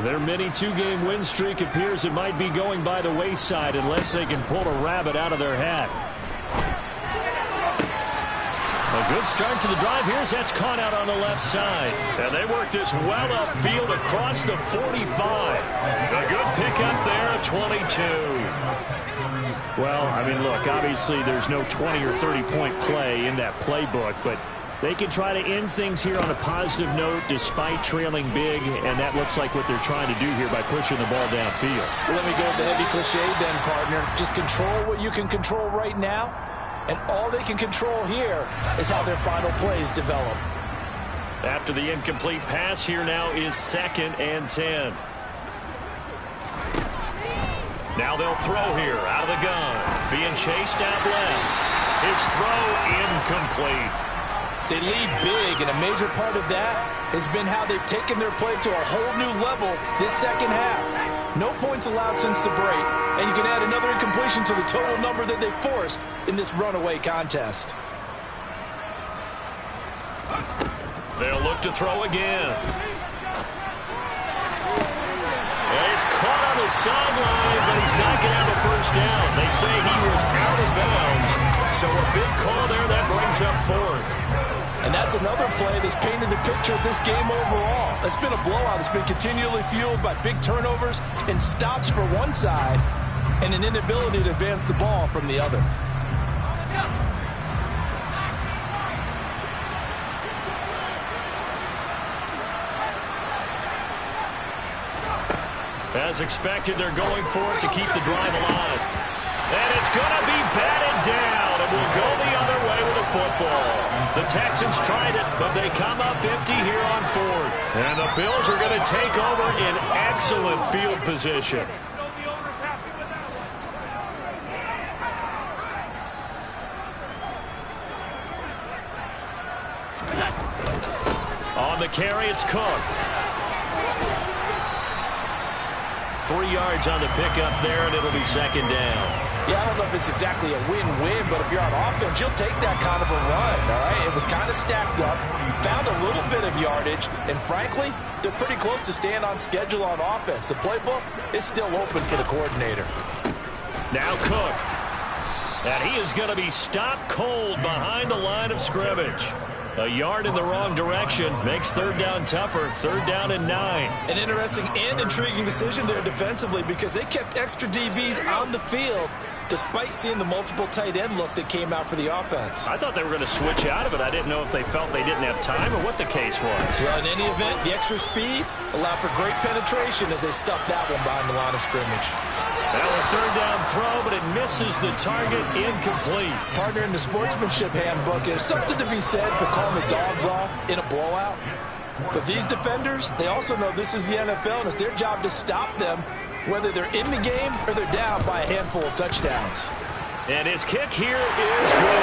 Their mini 2-game win streak appears it might be going by the wayside unless they can pull a rabbit out of their hat. A good start to the drive. That's caught out on the left side. And they work this well upfield across the 45. A good pickup there at 22. Well, I mean, look, obviously there's no 20 or 30-point play in that playbook, but they can try to end things here on a positive note despite trailing big, and that looks like what they're trying to do here by pushing the ball downfield. Well, let me go with the heavy cliche then, partner. Just control what you can control right now, and all they can control here is how their final plays develop. After the incomplete pass, here now is 2nd and 10. Now they'll throw here out of the gun. Being chased out left. His throw incomplete. They lead big, and a major part of that has been how they've taken their play to a whole new level this second half. No points allowed since the break, and you can add another incompletion to the total number that they forced in this runaway contest. They'll look to throw again. And he's caught on the sideline, but he's not going to have a first down. They say he was out of bounds, so a big call there that brings up 4th. And that's another play that's painted the picture of this game overall. It's been a blowout. It's been continually fueled by big turnovers and stops for one side and an inability to advance the ball from the other. As expected, they're going for it to keep the drive alive. And it's going to be batted down, and we'll go the other way with a football. The Texans tried it, but they come up empty here on 4th. And the Bills are going to take over in excellent field position. On the carry, it's Cook. 3 yards on the pickup there, and it'll be 2nd down. Yeah, I don't know if it's exactly a win-win, but if you're on offense, you'll take that kind of a run, all right? It was kind of stacked up, found a little bit of yardage, and frankly, they're pretty close to staying on schedule on offense. The playbook is still open for the coordinator. Now Cook. And he is going to be stopped cold behind the line of scrimmage. A yard in the wrong direction makes 3rd down tougher. 3rd down and 9. An interesting and intriguing decision there defensively because they kept extra DBs on the field despite seeing the multiple tight end look that came out for the offense. I thought they were going to switch out of it. I didn't know if they felt they didn't have time or what the case was. Well, in any event, the extra speed allowed for great penetration as they stuffed that one behind the line of scrimmage. Now a third down throw, but it misses the target, incomplete. Partner, in the sportsmanship handbook, there's something to be said for calling the dogs off in a blowout. But these defenders, they also know this is the NFL, and it's their job to stop them, whether they're in the game or they're down by a handful of touchdowns. And his kick here is good.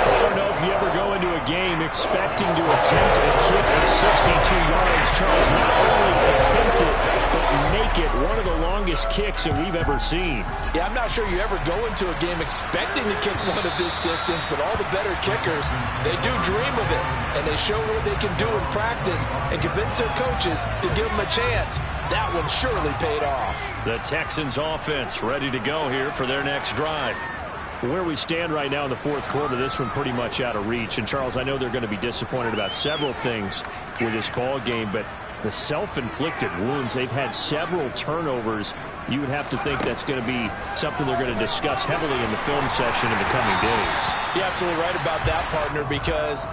I don't know if you ever go into a game expecting to attempt a kick of 62 yards. Charles not only attempt it, but make it one of the longest kicks that we've ever seen. Yeah, I'm not sure you ever go into a game expecting to kick one of this distance, but all the better kickers, they do dream of it, and they show what they can do in practice and convince their coaches to give them a chance. That one surely paid off. The Texans offense ready to go here for their next drive. Where we stand right now in the fourth quarter, this one pretty much out of reach. And, Charles, I know they're going to be disappointed about several things with this ball game, but the self-inflicted wounds, they've had several turnovers. You would have to think that's going to be something they're going to discuss heavily in the film session in the coming days. You're absolutely right about that, partner, because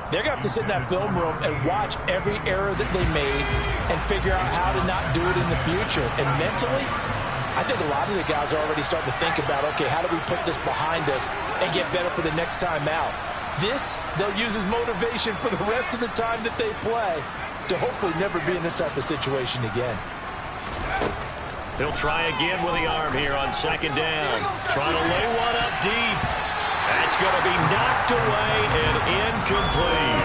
they're going to have to sit in that film room and watch every error that they made and figure out how to not do it in the future. And mentally, I think a lot of the guys are already starting to think about, okay, how do we put this behind us and get better for the next time out? This, they'll use as motivation for the rest of the time that they play to hopefully never be in this type of situation again. He'll try again with the arm here on second down. Trying to lay one up deep. That's going to be knocked away and incomplete.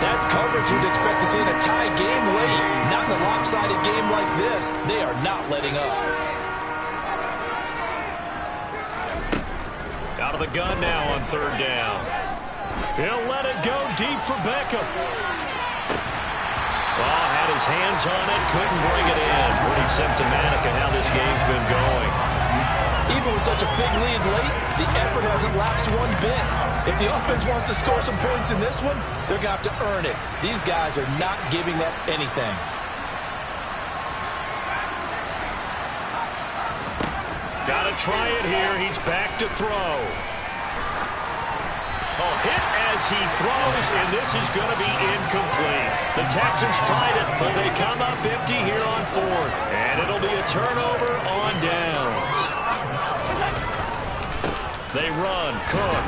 That's coverage you'd expect to see in a tie game late. Not in a lopsided game like this. They are not letting up. Out of the gun now on third down. He'll let it go deep for Beckham. Well, had his hands on it, couldn't bring it in. Pretty symptomatic of how this game's been going. Even with such a big lead late, the effort hasn't lapsed one bit. If the offense wants to score some points in this one, they're going to have to earn it. These guys are not giving up anything. Got to try it here. He's back to throw. Oh, hit as he throws, and this is going to be incomplete. The Texans tried it, but they come up empty here on fourth. And it'll be a turnover on downs. They run, Cook.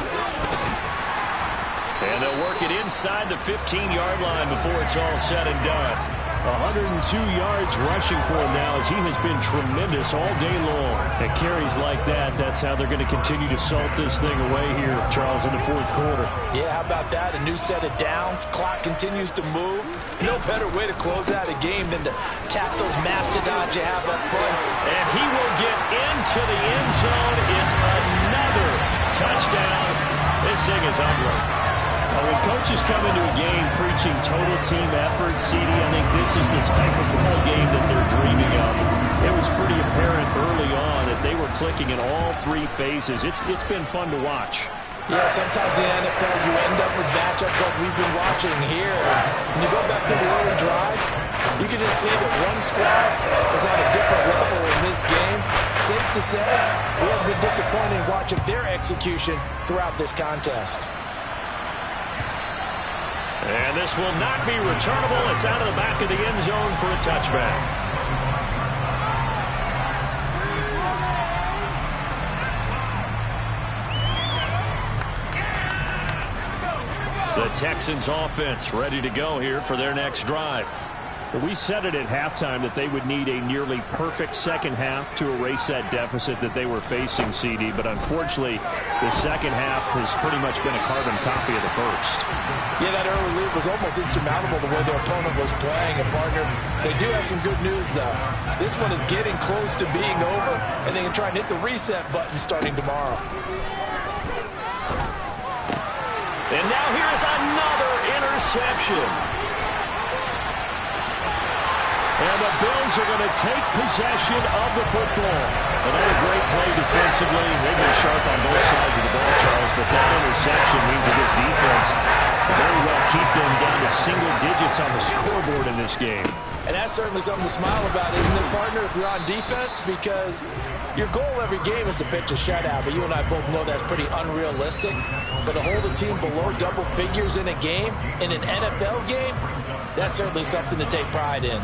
And they'll work it inside the 15-yard line before it's all said and done. 102 yards rushing for him now as he has been tremendous all day long. At carries like that, that's how they're going to continue to salt this thing away here, Charles, in the fourth quarter. Yeah, how about that? A new set of downs. Clock continues to move. No better way to close out a game than to tap those mastodons you have up front. And he will get into the end zone. It's another touchdown. This thing is ugly. When coaches come into a game preaching total team effort, CD, I think this is the type of ball game that they're dreaming of. It was pretty apparent early on that they were clicking in all three phases. It's been fun to watch. Yeah, sometimes in the NFL you end up with matchups like we've been watching here. When you go back to the early drives, you can just see that one squad was on a different level in this game. Safe to say, we have been disappointed in watching their execution throughout this contest. And this will not be returnable. It's out of the back of the end zone for a touchback. The Texans offense ready to go here for their next drive. We said it at halftime that they would need a nearly perfect second half to erase that deficit that they were facing, CD. But unfortunately, the second half has pretty much been a carbon copy of the first. Yeah, that early lead was almost insurmountable the way their opponent was playing. And, partner, they do have some good news, though. This one is getting close to being over, and they can try and hit the reset button starting tomorrow. And now here's another interception. And the Bills are going to take possession of the football. Another great play defensively. They've been sharp on both sides of the ball, Charles, but that interception means that this defense Very well keep them down to single digits on the scoreboard in this game. And that's certainly something to smile about, isn't it, partner, if you're on defense? Because your goal every game is to pitch a shutout, but you and I both know that's pretty unrealistic. But to hold a team below double figures in a game, in an NFL game, that's certainly something to take pride in.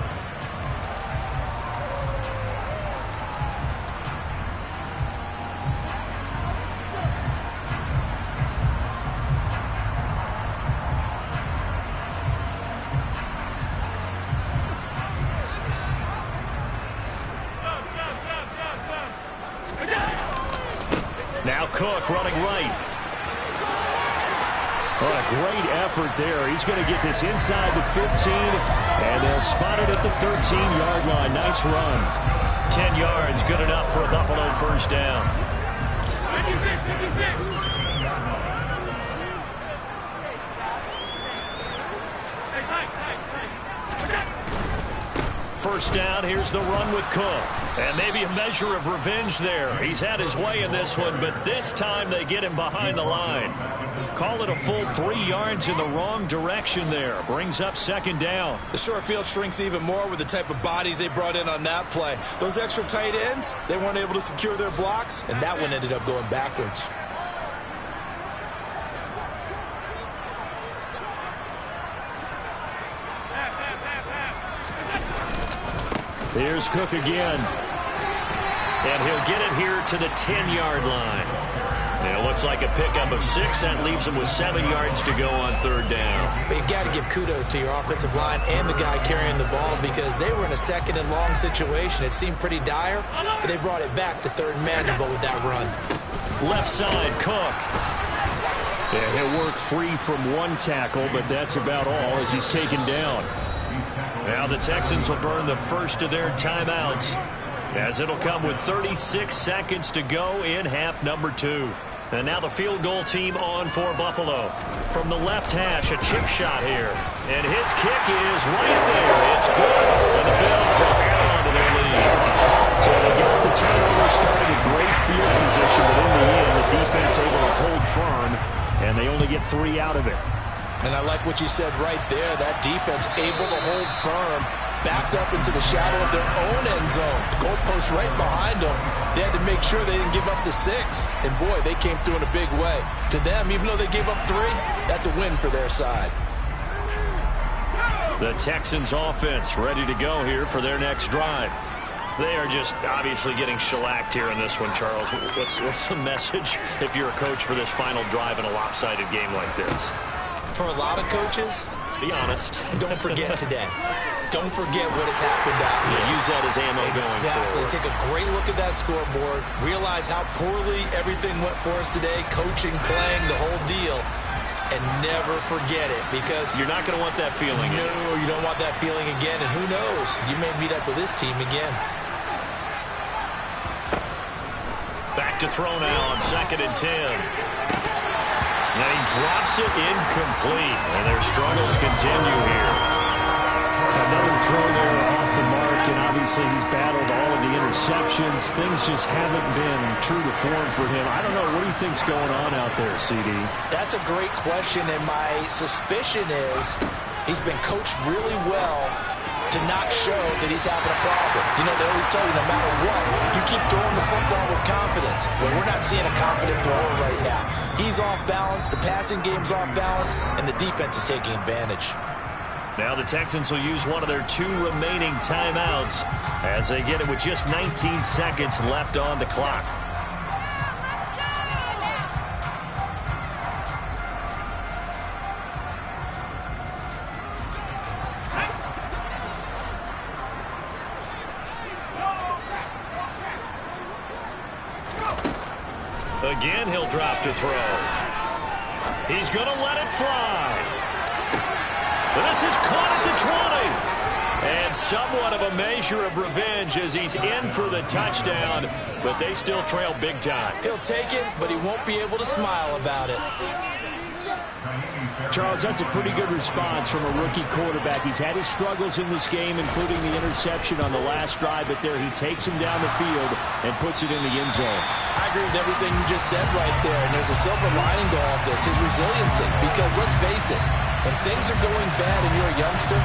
Now Cook running right. What a great effort there. He's going to get this inside the 15, and they'll spot it at the 13-yard line. Nice run. 10 yards, good enough for a Buffalo first down. First down, here's the run with Cook. And maybe a measure of revenge there. He's had his way in this one, but this time they get him behind the line. Call it a full 3 yards in the wrong direction there. Brings up second down. The short field shrinks even more with the type of bodies they brought in on that play. Those extra tight ends, they weren't able to secure their blocks, and that one ended up going backwards. Here's Cook again. And he'll get it here to the 10-yard line. And it looks like a pickup of 6. That leaves him with 7 yards to go on third down. But you got to give kudos to your offensive line and the guy carrying the ball because they were in a second and long situation. It seemed pretty dire, but they brought it back to third and manageable with that run. Left side, Cook. Yeah, he'll work free from one tackle, but that's about all as he's taken down. Now the Texans will burn the first of their timeouts as it'll come with 36 seconds to go in half number 2. And now the field goal team on for Buffalo. From the left hash, a chip shot here. And his kick is right there. It's good. And the Bills will hang on to their lead. So they got the turnover, started a great field position, but in the end, the defense able to hold firm, and they only get 3 out of it. And I like what you said right there. That defense able to hold firm, backed up into the shadow of their own end zone. The goalpost right behind them. They had to make sure they didn't give up the 6. And, boy, they came through in a big way. To them, even though they gave up 3, that's a win for their side. The Texans offense ready to go here for their next drive. They are just obviously getting shellacked here in this one, Charles. What's the message if you're a coach for this final drive in a lopsided game like this? For a lot of coaches, be honest. Don't forget today. Don't forget what has happened out here. Use that as ammo going forward. Take a great look at that scoreboard. Realize how poorly everything went for us today. Coaching, playing, the whole deal. And never forget it because you're not going to want that feeling. No, you don't want that feeling again. And who knows? You may meet up with this team again. Back to throw now on 2nd and 10. And he drops it incomplete. And their struggles continue here. Another throw there off the mark, and obviously he's battled all of the interceptions. Things just haven't been true to form for him. I don't know. What do you think's going on out there, CD? That's a great question, and my suspicion is he's been coached really well to not show that he's having a problem. You know, they always tell you no matter what, you keep throwing the football with confidence. Well, we're not seeing a confident thrower right now. He's off balance, the passing game's off balance, and the defense is taking advantage. Now the Texans will use one of their 2 remaining timeouts as they get it with just 19 seconds left on the clock. Again, he'll drop to throw. He's going to let it fly. This is caught at the 20. And somewhat of a measure of revenge as he's in for the touchdown, but they still trail big time. He'll take it, but he won't be able to smile about it. Charles, that's a pretty good response from a rookie quarterback. He's had his struggles in this game, including the interception on the last drive, but there he takes him down the field and puts it in the end zone. I agree with everything you just said right there, and there's a silver lining to all of this, his resiliency, because let's face it, when things are going bad and you're a youngster,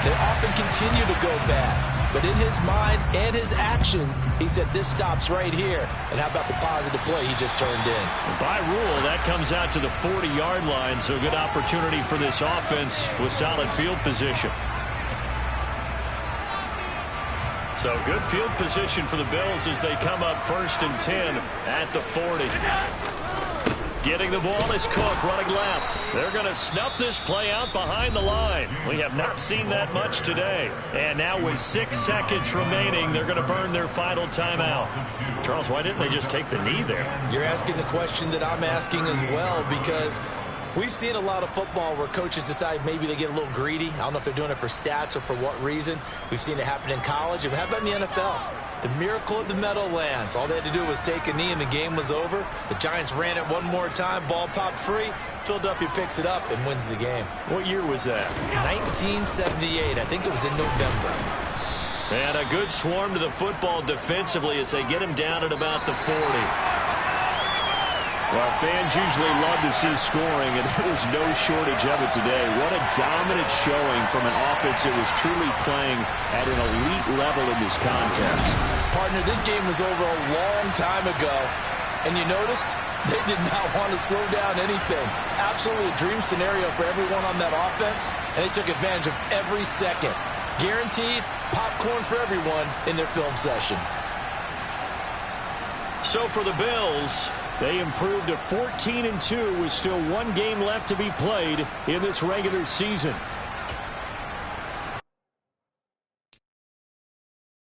they often continue to go bad. But in his mind and his actions, he said, this stops right here. And how about the positive play he just turned in? By rule, that comes out to the 40-yard line, so good opportunity for this offense with solid field position. So good field position for the Bills as they come up 1st and 10 at the 40. Getting the ball is Cook running left. They're going to snuff this play out behind the line. We have not seen that much today. And now with 6 seconds remaining, they're going to burn their final timeout. Charles, why didn't they just take the knee there? You're asking the question that I'm asking as well, because we've seen a lot of football where coaches decide maybe they get a little greedy. I don't know if they're doing it for stats or for what reason. We've seen it happen in college. And how about in the NFL? The miracle of the Meadowlands. All they had to do was take a knee and the game was over. The Giants ran it one more time. Ball popped free. Philadelphia picks it up and wins the game. What year was that? 1978. I think it was in November. And a good swarm to the football defensively as they get him down at about the 40. Well, fans usually love to see scoring, and there was no shortage of it today. What a dominant showing from an offense that was truly playing at an elite level in this contest. Partner, this game was over a long time ago, and you noticed they did not want to slow down anything. Absolutely a dream scenario for everyone on that offense, and they took advantage of every second. Guaranteed popcorn for everyone in their film session. So for the Bills, they improved to 14-2 with still one game left to be played in this regular season.